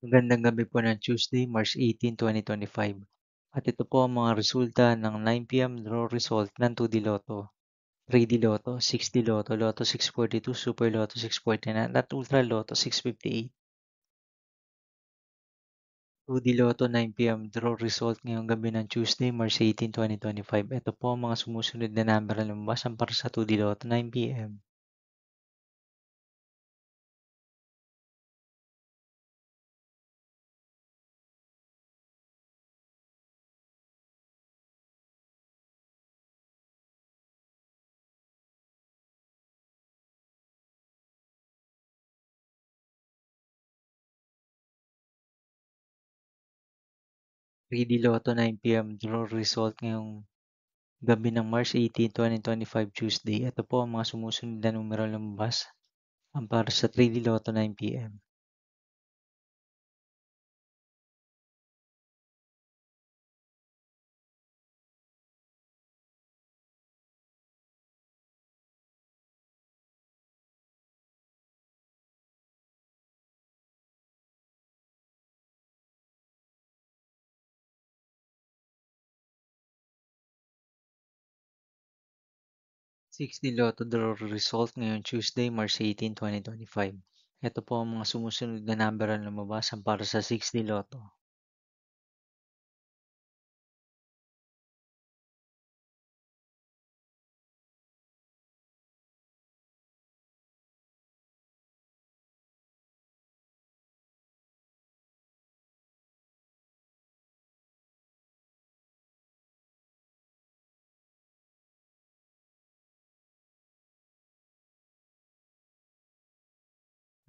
Magandang gabi po ng Tuesday, March 18, 2025. At ito po ang mga resulta ng 9 p.m. draw result ng 2D Lotto, 3D Lotto, 6D Lotto, Lotto 642, Super Lotto 649 at Ultra Lotto 658. 2D Lotto 9 p.m. draw result ngayong gabi ng Tuesday, March 18, 2025. Ito po ang mga sumusunod na number na lumabasan para sa 2D Lotto 9 p.m. 3D Lotto 9 p.m. draw result ngayong gabi ng March 18, 2025 Tuesday. Ito po ang mga sumusunod na numero na lumabas ang para sa 3D Lotto 9 p.m. 6D Lotto draw result ngayong Tuesday, March 18, 2025. Ito po ang mga sumusunod na number na lumabas ang para sa 6D Lotto.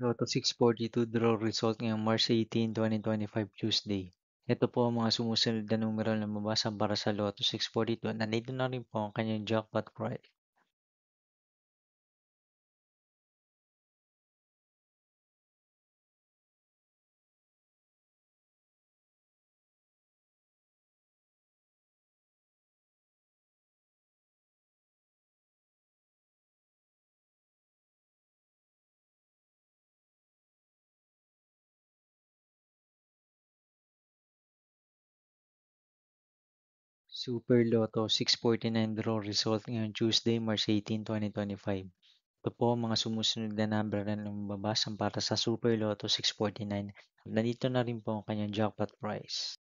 Lotto 642 draw result ngayong March 18, 2025 Tuesday. Ito po ang mga sumusunod na numero na lumabas ang para sa Lotto 642. Nandito na rin po ang kanyang jackpot prize. Super Lotto 649 draw result ngayong Tuesday, March 18, 2025. Ito po ang mga sumusunod na number na lumabas ang para sa Super Lotto 649. At nandito na rin po ang kanyang jackpot prize.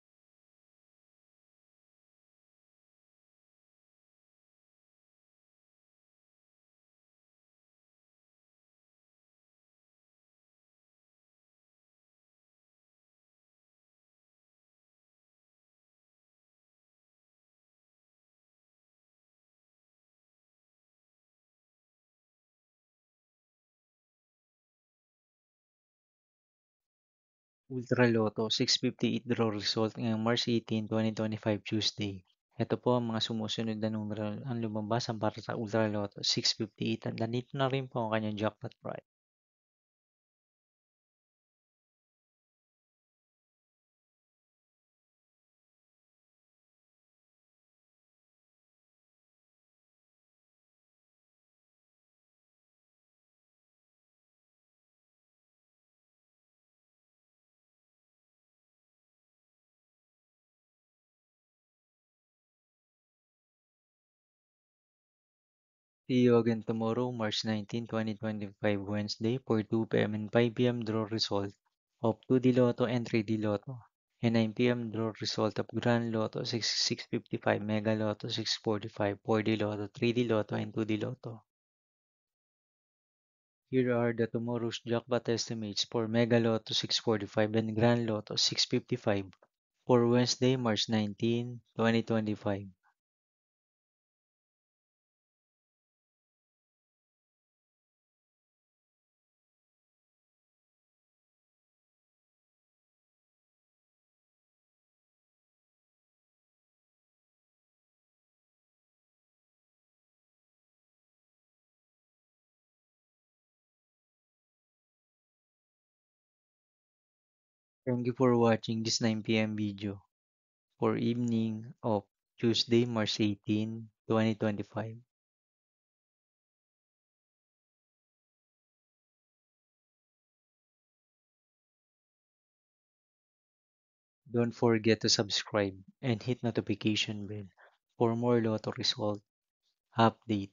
Ultra Lotto 658 draw result ngayong March 18, 2025 Tuesday. Ito po ang mga sumusunod na numero ang lumabas ang para sa Ultra Lotto 658 at nandito na rin po ang kanyang jackpot prize. See you again tomorrow, March 19, 2025, Wednesday for 2 p.m. and 5 p.m. draw result of 2D Lotto and 3D Lotto, and 9 p.m. draw result of Grand Lotto 655, Mega Lotto 645, 4D Lotto, 3D Lotto, and 2D Lotto. Here are the tomorrow's jackpot estimates for Mega Lotto 645 and Grand Lotto 655 for Wednesday, March 19, 2025. Thank you for watching this 9 p.m. video for evening of Tuesday, March 18, 2025. Don't forget to subscribe and hit notification bell for more Lotto result update.